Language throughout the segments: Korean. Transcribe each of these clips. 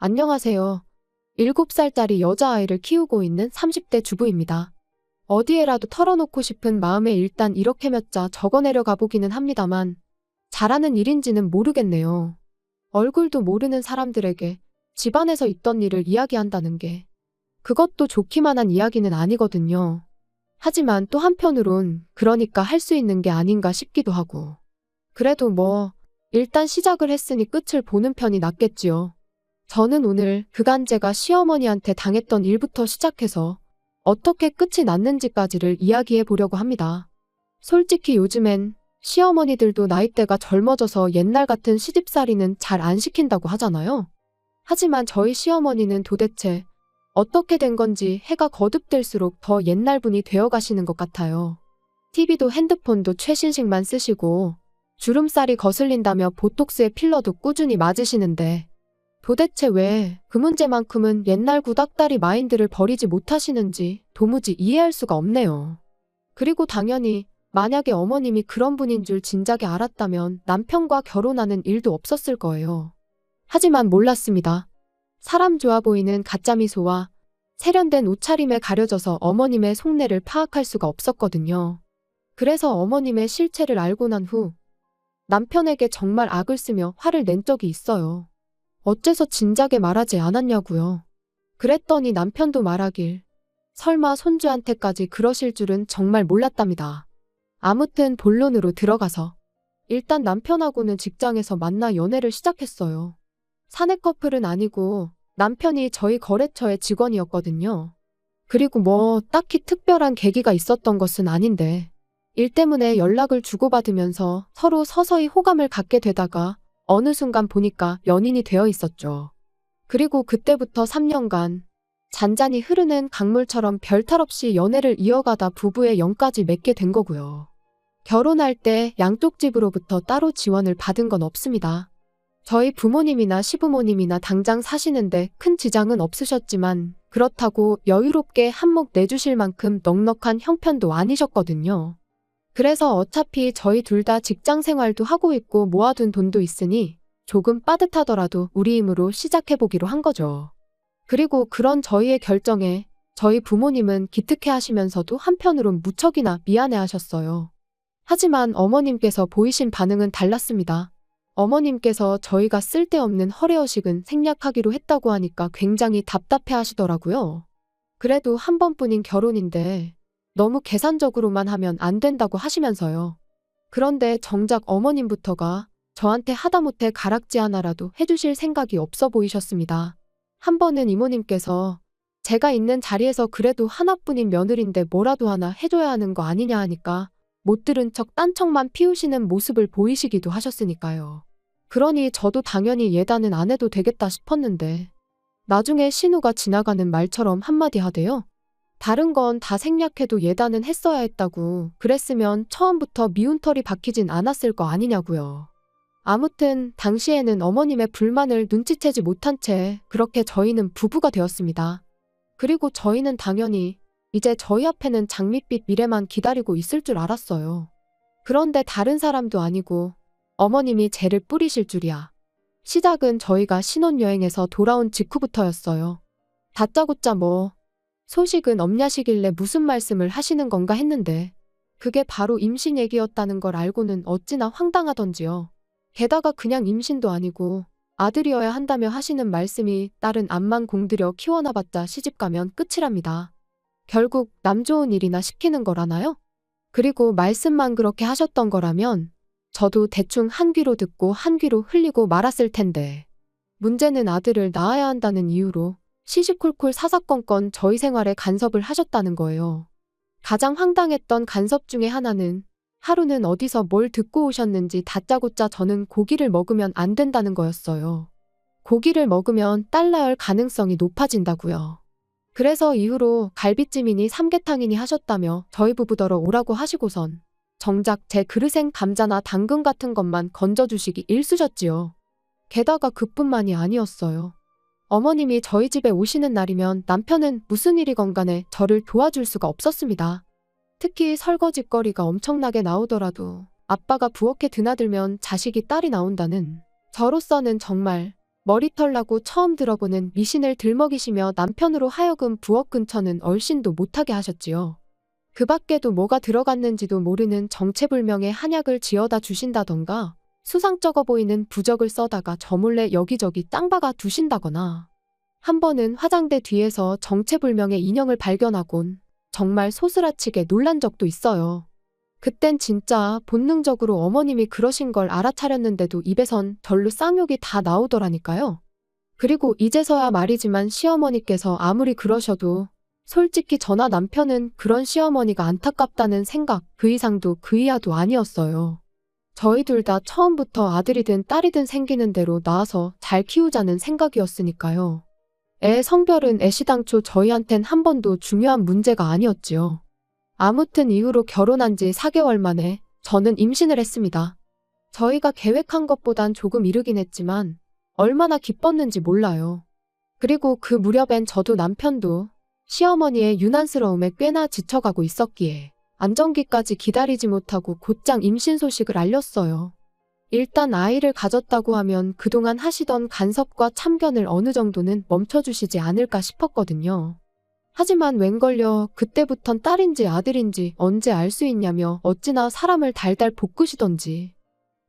안녕하세요. 7살짜리 여자아이를 키우고 있는 30대 주부입니다. 어디에라도 털어놓고 싶은 마음에 일단 이렇게 몇 자 적어내려 가보기는 합니다만 잘하는 일인지는 모르겠네요. 얼굴도 모르는 사람들에게 집안에서 있던 일을 이야기한다는 게 그것도 좋기만 한 이야기는 아니거든요. 하지만 또 한편으론 그러니까 할 수 있는 게 아닌가 싶기도 하고. 그래도 일단 시작을 했으니 끝을 보는 편이 낫겠지요. 저는 오늘 그간 제가 시어머니한테 당했던 일부터 시작해서 어떻게 끝이 났는지까지를 이야기해 보려고 합니다. 솔직히 요즘엔 시어머니들도 나이대가 젊어져서 옛날 같은 시집살이는 잘 안 시킨다고 하잖아요. 하지만 저희 시어머니는 도대체 어떻게 된 건지 해가 거듭될수록 더 옛날 분이 되어 가시는 것 같아요. TV도 핸드폰도 최신식만 쓰시고 주름살이 거슬린다며 보톡스에 필러도 꾸준히 맞으시는데 도대체 왜 그 문제만큼은 옛날 구닥다리 마인드를 버리지 못하시는지 도무지 이해할 수가 없네요. 그리고 당연히 만약에 어머님이 그런 분인 줄 진작에 알았다면 남편과 결혼하는 일도 없었을 거예요. 하지만 몰랐습니다. 사람 좋아 보이는 가짜 미소와 세련된 옷차림에 가려져서 어머님의 속내를 파악할 수가 없었거든요. 그래서 어머님의 실체를 알고 난 후 남편에게 정말 악을 쓰며 화를 낸 적이 있어요. 어째서 진작에 말하지 않았냐고요. 그랬더니 남편도 말하길 설마 손주한테까지 그러실 줄은 정말 몰랐답니다. 아무튼 본론으로 들어가서 일단 남편하고는 직장에서 만나 연애를 시작했어요. 사내 커플은 아니고 남편이 저희 거래처의 직원이었거든요. 그리고 딱히 특별한 계기가 있었던 것은 아닌데 일 때문에 연락을 주고받으면서 서로 서서히 호감을 갖게 되다가 어느 순간 보니까 연인이 되어 있었죠. 그리고 그때부터 3년간 잔잔히 흐르는 강물처럼 별탈 없이 연애를 이어가다 부부의 영까지 맺게 된 거고요. 결혼할 때 양쪽 집으로부터 따로 지원을 받은 건 없습니다. 저희 부모님이나 시부모님이나 당장 사시는데 큰 지장은 없으셨지만 그렇다고 여유롭게 한몫 내주실 만큼 넉넉한 형편도 아니셨거든요. 그래서 어차피 저희 둘 다 직장 생활도 하고 있고 모아둔 돈도 있으니 조금 빠듯하더라도 우리 힘으로 시작해보기로 한 거죠. 그리고 그런 저희의 결정에 저희 부모님은 기특해 하시면서도 한편으론 무척이나 미안해 하셨어요. 하지만 어머님께서 보이신 반응은 달랐습니다. 어머님께서 저희가 쓸데없는 허례허식은 생략하기로 했다고 하니까 굉장히 답답해 하시더라고요. 그래도 한 번뿐인 결혼인데 너무 계산적으로만 하면 안 된다고 하시면서요. 그런데 정작 어머님부터가 저한테 하다못해 가락지 하나라도 해주실 생각이 없어 보이셨습니다. 한 번은 이모님께서 제가 있는 자리에서 그래도 하나뿐인 며느리인데 뭐라도 하나 해줘야 하는 거 아니냐 하니까 못 들은 척 딴 척만 피우시는 모습을 보이시기도 하셨으니까요. 그러니 저도 당연히 예단은 안 해도 되겠다 싶었는데 나중에 신우가 지나가는 말처럼 한마디 하대요. 다른 건 다 생략해도 예단은 했어야 했다고. 그랬으면 처음부터 미운 털이 박히진 않았을 거 아니냐고요. 아무튼 당시에는 어머님의 불만을 눈치채지 못한 채 그렇게 저희는 부부가 되었습니다. 그리고 저희는 당연히 이제 저희 앞에는 장밋빛 미래만 기다리고 있을 줄 알았어요. 그런데 다른 사람도 아니고 어머님이 죄를 뿌리실 줄이야. 시작은 저희가 신혼여행에서 돌아온 직후부터였어요. 다짜고짜 소식은 없냐시길래 무슨 말씀을 하시는 건가 했는데 그게 바로 임신 얘기였다는 걸 알고는 어찌나 황당하던지요. 게다가 그냥 임신도 아니고 아들이어야 한다며 하시는 말씀이 딸은 암만 공들여 키워놔봤자 시집가면 끝이랍니다. 결국 남 좋은 일이나 시키는 거라나요? 그리고 말씀만 그렇게 하셨던 거라면 저도 대충 한 귀로 듣고 한 귀로 흘리고 말았을 텐데 문제는 아들을 낳아야 한다는 이유로 시시콜콜 사사건건 저희 생활에 간섭을 하셨다는 거예요. 가장 황당했던 간섭 중에 하나는 하루는 어디서 뭘 듣고 오셨는지 다짜고짜 저는 고기를 먹으면 안 된다는 거였어요. 고기를 먹으면 딸 낳을 가능성이 높아진다고요. 그래서 이후로 갈비찜이니 삼계탕이니 하셨다며 저희 부부더러 오라고 하시고선 정작 제 그릇엔 감자나 당근 같은 것만 건져주시기 일쑤셨지요. 게다가 그뿐만이 아니었어요. 어머님이 저희 집에 오시는 날이면 남편은 무슨 일이건 간에 저를 도와줄 수가 없었습니다. 특히 설거지거리가 엄청나게 나오더라도 아빠가 부엌에 드나들면 자식이 딸이 나온다는 저로서는 정말 머리털 나고 처음 들어보는 미신을 들먹이시며 남편으로 하여금 부엌 근처는 얼씬도 못하게 하셨지요. 그 밖에도 뭐가 들어갔는지도 모르는 정체불명의 한약을 지어다 주신다던가 수상쩍어 보이는 부적을 써다가 저 몰래 여기저기 땅 박아 두신다거나 한 번은 화장대 뒤에서 정체불명의 인형을 발견하곤 정말 소스라치게 놀란 적도 있어요. 그땐 진짜 본능적으로 어머님이 그러신 걸 알아차렸는데도 입에선 절로 쌍욕이 다 나오더라니까요. 그리고 이제서야 말이지만 시어머니께서 아무리 그러셔도 솔직히 저나 남편은 그런 시어머니가 안타깝다는 생각 그 이상도 그 이하도 아니었어요. 저희 둘 다 처음부터 아들이든 딸이든 생기는 대로 낳아서 잘 키우자는 생각이었으니까요. 애 성별은 애시당초 저희한텐 한 번도 중요한 문제가 아니었지요. 아무튼 이후로 결혼한 지 4개월 만에 저는 임신을 했습니다. 저희가 계획한 것보단 조금 이르긴 했지만 얼마나 기뻤는지 몰라요. 그리고 그 무렵엔 저도 남편도 시어머니의 유난스러움에 꽤나 지쳐가고 있었기에 안정기까지 기다리지 못하고 곧장 임신 소식을 알렸어요. 일단 아이를 가졌다고 하면 그동안 하시던 간섭과 참견을 어느 정도는 멈춰주시지 않을까 싶었거든요. 하지만 웬걸요 그때부턴 딸인지 아들인지 언제 알 수 있냐며 어찌나 사람을 달달 볶으시던지.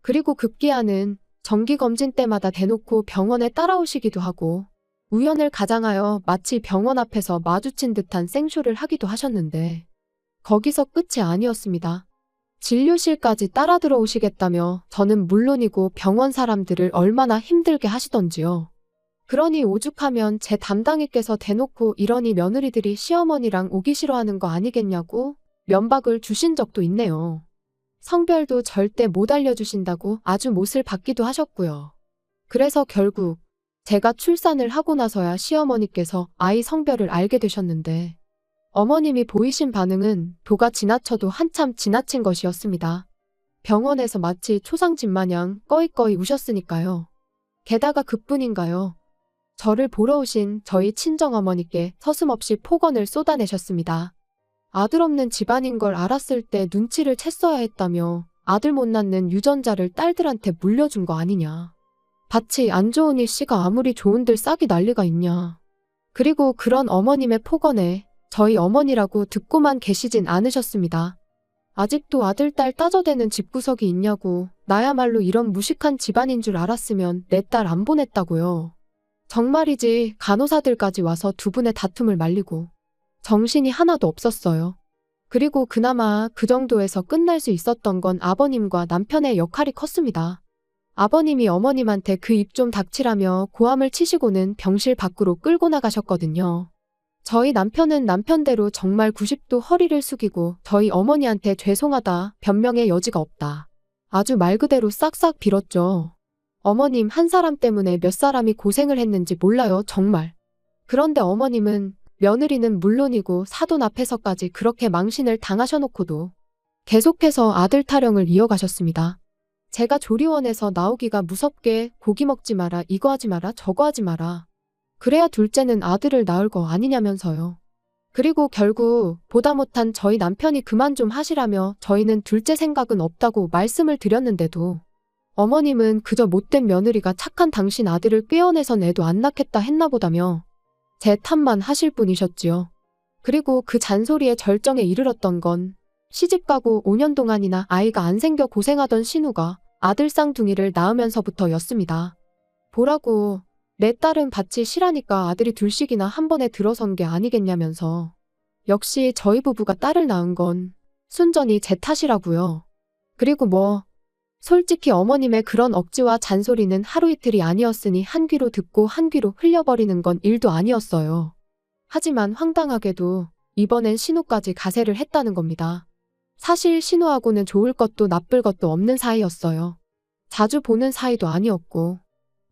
그리고 급기야는 정기검진 때마다 대놓고 병원에 따라오시기도 하고 우연을 가장하여 마치 병원 앞에서 마주친 듯한 생쇼를 하기도 하셨는데 거기서 끝이 아니었습니다. 진료실까지 따라 들어오시겠다며 저는 물론이고 병원 사람들을 얼마나 힘들게 하시던지요. 그러니 오죽하면 제 담당이께서 대놓고 이러니 며느리들이 시어머니랑 오기 싫어하는 거 아니겠냐고 면박을 주신 적도 있네요. 성별도 절대 못 알려주신다고 아주 못을 받기도 하셨고요. 그래서 결국 제가 출산을 하고 나서야 시어머니께서 아이 성별을 알게 되셨는데 어머님이 보이신 반응은 도가 지나쳐도 한참 지나친 것이었습니다. 병원에서 마치 초상집 마냥 꺼이꺼이 우셨으니까요. 게다가 그뿐인가요? 저를 보러 오신 저희 친정어머니께 서슴없이 폭언을 쏟아내셨습니다. 아들 없는 집안인 걸 알았을 때 눈치를 챘어야 했다며 아들 못 낳는 유전자를 딸들한테 물려준 거 아니냐. 밭이 안 좋으니 씨가 아무리 좋은들 싹이 난리가 있냐. 그리고 그런 어머님의 폭언에 저희 어머니라고 듣고만 계시진 않으셨습니다. 아직도 아들, 딸 따져대는 집구석이 있냐고 나야말로 이런 무식한 집안인 줄 알았으면 내 딸 안 보냈다고요. 정말이지 간호사들까지 와서 두 분의 다툼을 말리고 정신이 하나도 없었어요. 그리고 그나마 그 정도에서 끝날 수 있었던 건 아버님과 남편의 역할이 컸습니다. 아버님이 어머님한테 그 입 좀 닥치라며 고함을 치시고는 병실 밖으로 끌고 나가셨거든요. 저희 남편은 남편대로 정말 90도 허리를 숙이고 저희 어머니한테 죄송하다, 변명의 여지가 없다. 아주 말 그대로 싹싹 빌었죠. 어머님 한 사람 때문에 몇 사람이 고생을 했는지 몰라요, 정말. 그런데 어머님은 며느리는 물론이고 사돈 앞에서까지 그렇게 망신을 당하셔놓고도 계속해서 아들 타령을 이어가셨습니다. 제가 조리원에서 나오기가 무섭게 고기 먹지 마라, 이거 하지 마라, 저거 하지 마라. 그래야 둘째는 아들을 낳을 거 아니냐면서요. 그리고 결국 보다 못한 저희 남편이 그만 좀 하시라며 저희는 둘째 생각은 없다고 말씀을 드렸는데도 어머님은 그저 못된 며느리가 착한 당신 아들을 꿰어내선 애도 안 낳겠다 했나 보다며 제 탓만 하실 분이셨지요. 그리고 그 잔소리의 절정에 이르렀던 건 시집가고 5년 동안이나 아이가 안 생겨 고생하던 신우가 아들 쌍둥이를 낳으면서부터였습니다. 보라고 내 딸은 밭이 실하니까 아들이 둘씩이나 한 번에 들어선 게 아니겠냐면서 역시 저희 부부가 딸을 낳은 건 순전히 제 탓이라고요. 그리고 솔직히 어머님의 그런 억지와 잔소리는 하루 이틀이 아니었으니 한 귀로 듣고 한 귀로 흘려버리는 건 일도 아니었어요. 하지만 황당하게도 이번엔 신우까지 가세를 했다는 겁니다. 사실 신우하고는 좋을 것도 나쁠 것도 없는 사이였어요. 자주 보는 사이도 아니었고.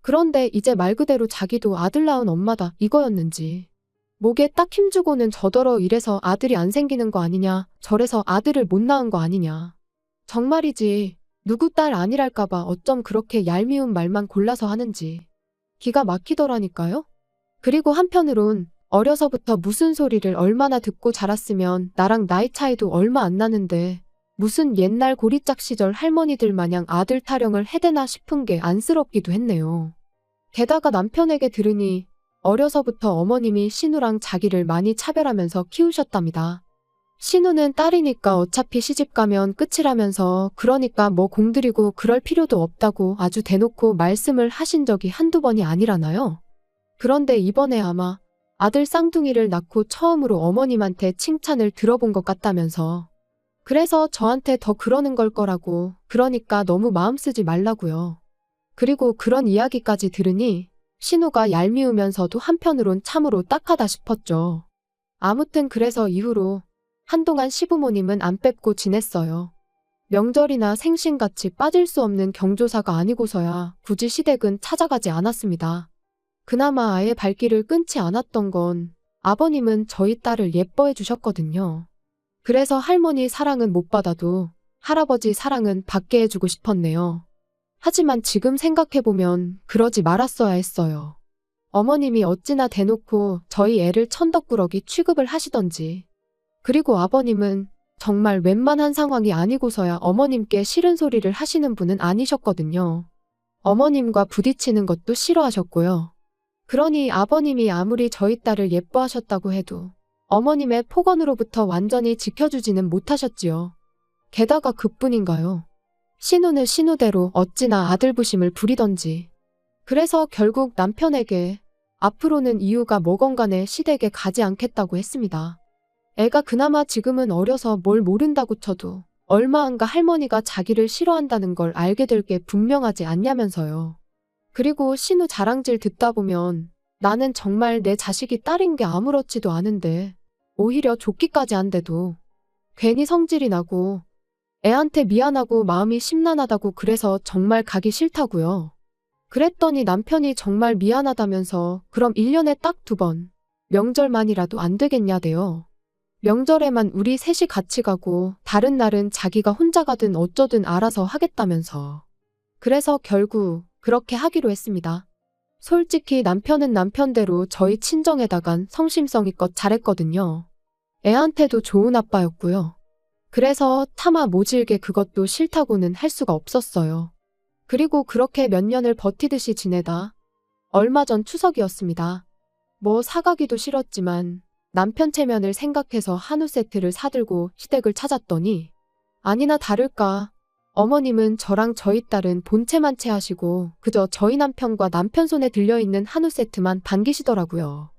그런데 이제 말 그대로 자기도 아들 낳은 엄마다 이거였는지. 목에 딱 힘주고는 저더러 이래서 아들이 안 생기는 거 아니냐, 저래서 아들을 못 낳은 거 아니냐. 정말이지 누구 딸 아니랄까봐 어쩜 그렇게 얄미운 말만 골라서 하는지. 기가 막히더라니까요. 그리고 한편으론 어려서부터 무슨 소리를 얼마나 듣고 자랐으면 나랑 나이 차이도 얼마 안 나는데 무슨 옛날 고리짝 시절 할머니들 마냥 아들 타령을 해대나 싶은 게 안쓰럽기도 했네요. 게다가 남편에게 들으니 어려서부터 어머님이 신우랑 자기를 많이 차별하면서 키우셨답니다. 신우는 딸이니까 어차피 시집가면 끝이라면서 그러니까 뭐 공들이고 그럴 필요도 없다고 아주 대놓고 말씀을 하신 적이 한두 번이 아니라나요? 그런데 이번에 아마 아들 쌍둥이를 낳고 처음으로 어머님한테 칭찬을 들어본 것 같다면서 그래서 저한테 더 그러는 걸 거라고 그러니까 너무 마음 쓰지 말라고요. 그리고 그런 이야기까지 들으니 신우가 얄미우면서도 한편으론 참으로 딱하다 싶었죠. 아무튼 그래서 이후로 한동안 시부모님은 안 뵙고 지냈어요. 명절이나 생신같이 빠질 수 없는 경조사가 아니고서야 굳이 시댁은 찾아가지 않았습니다. 그나마 아예 발길을 끊지 않았던 건 아버님은 저희 딸을 예뻐해 주셨거든요. 그래서 할머니 사랑은 못 받아도 할아버지 사랑은 받게 해주고 싶었네요. 하지만 지금 생각해보면 그러지 말았어야 했어요. 어머님이 어찌나 대놓고 저희 애를 천덕꾸러기 취급을 하시던지. 그리고 아버님은 정말 웬만한 상황이 아니고서야 어머님께 싫은 소리를 하시는 분은 아니셨거든요. 어머님과 부딪히는 것도 싫어하셨고요. 그러니 아버님이 아무리 저희 딸을 예뻐하셨다고 해도 어머님의 폭언으로부터 완전히 지켜주지는 못하셨지요. 게다가 그뿐인가요? 신우는 신우대로 어찌나 아들부심을 부리던지. 그래서 결국 남편에게 앞으로는 이유가 뭐건 간에 시댁에 가지 않겠다고 했습니다. 애가 그나마 지금은 어려서 뭘 모른다고 쳐도 얼마 안가 할머니가 자기를 싫어한다는 걸 알게 될 게 분명하지 않냐면서요. 그리고 신우 자랑질 듣다 보면 나는 정말 내 자식이 딸인 게 아무렇지도 않은데 오히려 좋기까지 한데도 괜히 성질이 나고 애한테 미안하고 마음이 심란하다고 그래서 정말 가기 싫다고요. 그랬더니 남편이 정말 미안하다면서 그럼 1년에 딱 2번 명절만이라도 안 되겠냐대요. 명절에만 우리 셋이 같이 가고 다른 날은 자기가 혼자 가든 어쩌든 알아서 하겠다면서. 그래서 결국 그렇게 하기로 했습니다. 솔직히 남편은 남편대로 저희 친정에다간 성심성의껏 잘했거든요. 애한테도 좋은 아빠였고요. 그래서 차마 모질게 그것도 싫다고는 할 수가 없었어요. 그리고 그렇게 몇 년을 버티듯이 지내다 얼마 전 추석이었습니다. 뭐 사가기도 싫었지만 남편 체면을 생각해서 한우 세트를 사들고 시댁을 찾았더니 아니나 다를까 어머님은 저랑 저희 딸은 본체만 체하시고 그저 저희 남편과 남편 손에 들려있는 한우 세트만 반기시더라고요.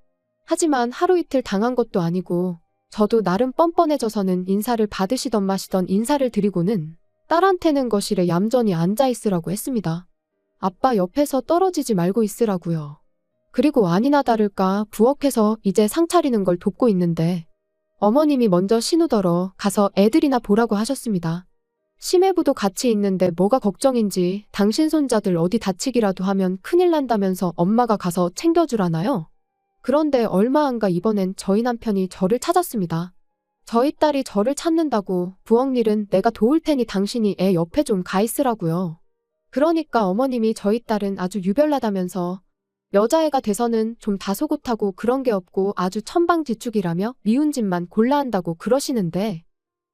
하지만 하루 이틀 당한 것도 아니고 저도 나름 뻔뻔해져서는 인사를 받으시던 마시던 인사를 드리고는 딸한테는 거실에 얌전히 앉아있으라고 했습니다. 아빠 옆에서 떨어지지 말고 있으라고요. 그리고 아니나 다를까 부엌에서 이제 상 차리는 걸 돕고 있는데 어머님이 먼저 신우더러 가서 애들이나 보라고 하셨습니다. 심해부도 같이 있는데 뭐가 걱정인지 당신 손자들 어디 다치기라도 하면 큰일 난다면서 엄마가 가서 챙겨주라나요? 그런데 얼마 안가 이번엔 저희 남편이 저를 찾았습니다. 저희 딸이 저를 찾는다고 부엌 일은 내가 도울 테니 당신이 애 옆에 좀 가 있으라고요. 그러니까 어머님이 저희 딸은 아주 유별나다면서 여자애가 돼서는 좀 다소곳하고 그런 게 없고 아주 천방지축이라며 미운 짓만 골라 한다고 그러시는데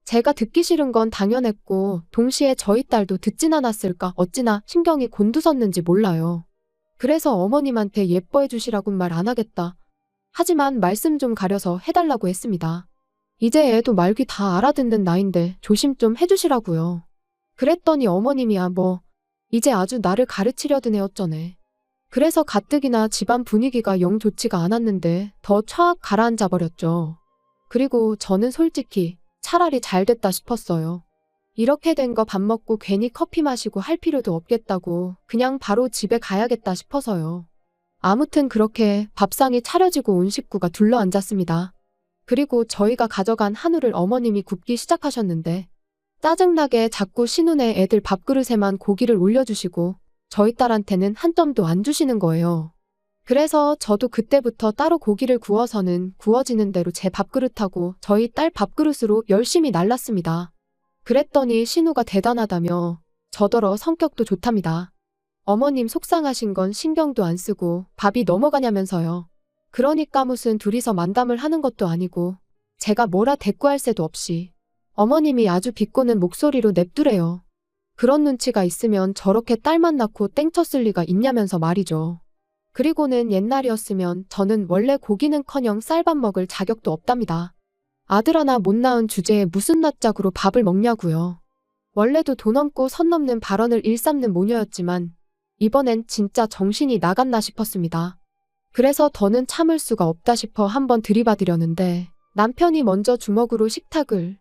제가 듣기 싫은 건 당연했고 동시에 저희 딸도 듣진 않았을까 어찌나 신경이 곤두섰는지 몰라요. 그래서 어머님한테 예뻐해 주시라곤 말 안 하겠다. 하지만 말씀 좀 가려서 해달라고 했습니다. 이제 애도 말귀 다 알아듣는 나인데 조심 좀 해주시라고요. 그랬더니 어머님이야 뭐 이제 아주 나를 가르치려던 애 어쩌네. 그래서 가뜩이나 집안 분위기가 영 좋지가 않았는데 더 촥 가라앉아 버렸죠. 그리고 저는 솔직히 차라리 잘 됐다 싶었어요. 이렇게 된 거 밥 먹고 괜히 커피 마시고 할 필요도 없겠다고 그냥 바로 집에 가야겠다 싶어서요. 아무튼 그렇게 밥상이 차려지고 온 식구가 둘러앉았습니다. 그리고 저희가 가져간 한우를 어머님이 굽기 시작하셨는데 짜증나게 자꾸 신우네 애들 밥그릇에만 고기를 올려주시고 저희 딸한테는 한 점도 안 주시는 거예요. 그래서 저도 그때부터 따로 고기를 구워서는 구워지는 대로 제 밥그릇하고 저희 딸 밥그릇으로 열심히 날랐습니다. 그랬더니 신우가 대단하다며 저더러 성격도 좋답니다. 어머님 속상하신 건 신경도 안 쓰고 밥이 넘어가냐면서요. 그러니까 무슨 둘이서 만담을 하는 것도 아니고 제가 뭐라 대꾸할 새도 없이 어머님이 아주 비꼬는 목소리로 냅두래요. 그런 눈치가 있으면 저렇게 딸만 낳고 땡쳤을 리가 있냐면서 말이죠. 그리고는 옛날이었으면 저는 원래 고기는커녕 쌀밥 먹을 자격도 없답니다. 아들 하나 못 낳은 주제에 무슨 낯짝으로 밥을 먹냐고요. 원래도 돈 없고 선 넘는 발언을 일삼는 모녀였지만 이번엔 진짜 정신이 나갔나 싶었습니다. 그래서 더는 참을 수가 없다 싶어 한번 들이받으려는데 남편이 먼저 주먹으로 식탁을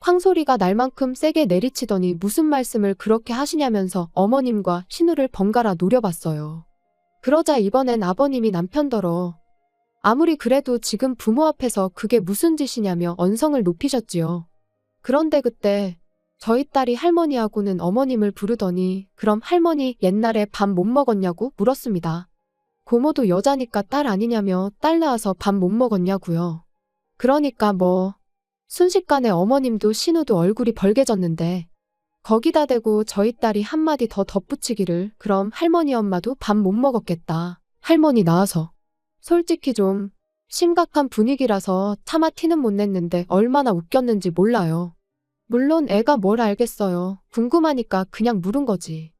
쾅 소리가 날 만큼 세게 내리치더니 무슨 말씀을 그렇게 하시냐면서 어머님과 신우를 번갈아 노려봤어요. 그러자 이번엔 아버님이 남편더러 아무리 그래도 지금 부모 앞에서 그게 무슨 짓이냐며 언성을 높이셨지요. 그런데 그때 저희 딸이 할머니하고는 어머님을 부르더니 그럼 할머니 옛날에 밥 못 먹었냐고 물었습니다. 고모도 여자니까 딸 아니냐며 딸 낳아서 밥 못 먹었냐고요. 그러니까 뭐 순식간에 어머님도 신우도 얼굴이 벌개졌는데 거기다 대고 저희 딸이 한마디 더 덧붙이기를 그럼 할머니 엄마도 밥 못 먹었겠다. 할머니 낳아서. 솔직히 좀 심각한 분위기라서 차마 티는 못 냈는데 얼마나 웃겼는지 몰라요. 물론 애가 뭘 알겠어요. 궁금하니까 그냥 물은 거지.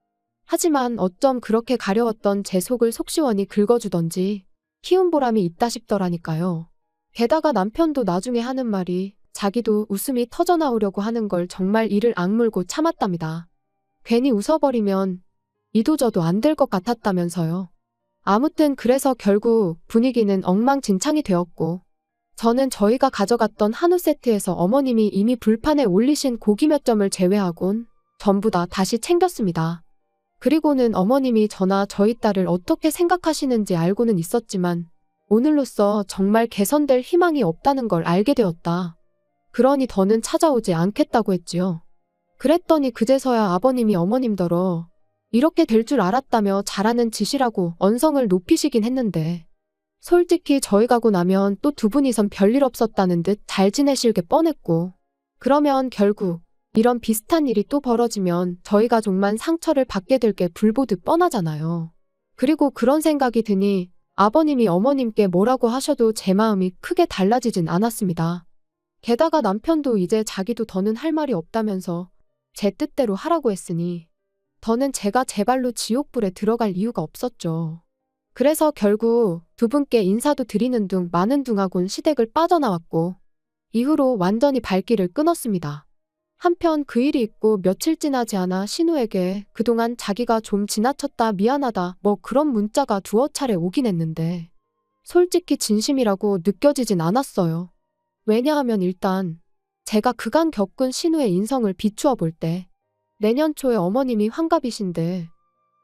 하지만 어쩜 그렇게 가려웠던 제 속을 속시원히 긁어주던지 키운 보람이 있다 싶더라니까요. 게다가 남편도 나중에 하는 말이 자기도 웃음이 터져나오려고 하는 걸 정말 이를 악물고 참았답니다. 괜히 웃어버리면 이도저도 안 될 것 같았다면서요. 아무튼 그래서 결국 분위기는 엉망진창이 되었고 저는 저희가 가져갔던 한우 세트에서 어머님이 이미 불판에 올리신 고기 몇 점을 제외하곤 전부 다 다시 챙겼습니다. 그리고는 어머님이 저나 저희 딸을 어떻게 생각하시는지 알고는 있었지만 오늘로써 정말 개선될 희망이 없다는 걸 알게 되었다. 그러니 더는 찾아오지 않겠다고 했지요. 그랬더니 그제서야 아버님이 어머님더러 이렇게 될 줄 알았다며 잘하는 짓이라고 언성을 높이시긴 했는데 솔직히 저희 가고 나면 또 두 분이선 별일 없었다는 듯 잘 지내실 게 뻔했고 그러면 결국 이런 비슷한 일이 또 벌어지면 저희 가족만 상처를 받게 될 게 불보듯 뻔하잖아요. 그리고 그런 생각이 드니 아버님이 어머님께 뭐라고 하셔도 제 마음이 크게 달라지진 않았습니다. 게다가 남편도 이제 자기도 더는 할 말이 없다면서 제 뜻대로 하라고 했으니 더는 제가 제 발로 지옥불에 들어갈 이유가 없었죠. 그래서 결국 두 분께 인사도 드리는 둥 마는 둥하곤 시댁을 빠져나왔고 이후로 완전히 발길을 끊었습니다. 한편 그 일이 있고 며칠 지나지 않아 신우에게 그동안 자기가 좀 지나쳤다 미안하다 뭐 그런 문자가 두어 차례 오긴 했는데 솔직히 진심이라고 느껴지진 않았어요. 왜냐하면 일단 제가 그간 겪은 신우의 인성을 비추어 볼 때 내년 초에 어머님이 환갑이신데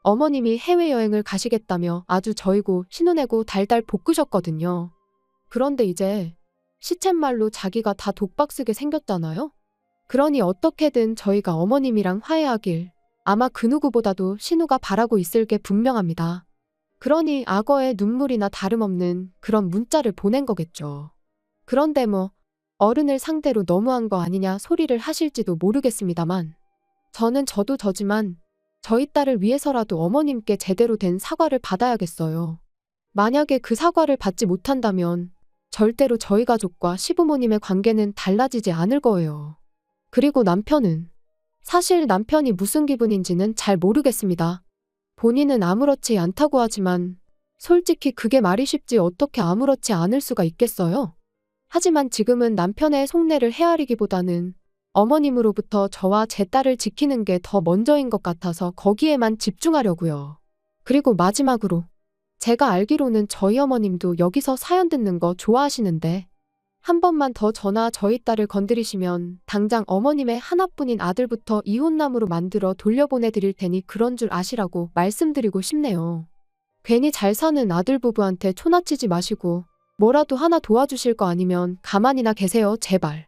어머님이 해외여행을 가시겠다며 아주 저이고 신우내고 달달 볶으셨거든요. 그런데 이제 시쳇말로 자기가 다 독박 쓰게 생겼잖아요. 그러니 어떻게든 저희가 어머님이랑 화해하길 아마 그 누구보다도 신우가 바라고 있을 게 분명합니다. 그러니 악어의 눈물이나 다름없는 그런 문자를 보낸 거겠죠. 그런데 뭐 어른을 상대로 너무한 거 아니냐 소리를 하실지도 모르겠습니다만 저는 저도 저지만 저희 딸을 위해서라도 어머님께 제대로 된 사과를 받아야겠어요. 만약에 그 사과를 받지 못한다면 절대로 저희 가족과 시부모님의 관계는 달라지지 않을 거예요. 그리고 남편은 사실 남편이 무슨 기분인지는 잘 모르겠습니다. 본인은 아무렇지 않다고 하지만 솔직히 그게 말이 쉽지 어떻게 아무렇지 않을 수가 있겠어요? 하지만 지금은 남편의 속내를 헤아리기보다는 어머님으로부터 저와 제 딸을 지키는 게 더 먼저인 것 같아서 거기에만 집중하려고요. 그리고 마지막으로 제가 알기로는 저희 어머님도 여기서 사연 듣는 거 좋아하시는데 한 번만 더 저나 저희 딸을 건드리시면 당장 어머님의 하나뿐인 아들부터 이혼남으로 만들어 돌려보내드릴 테니 그런 줄 아시라고 말씀드리고 싶네요. 괜히 잘 사는 아들 부부한테 초나치지 마시고 뭐라도 하나 도와주실 거 아니면 가만히나 계세요, 제발.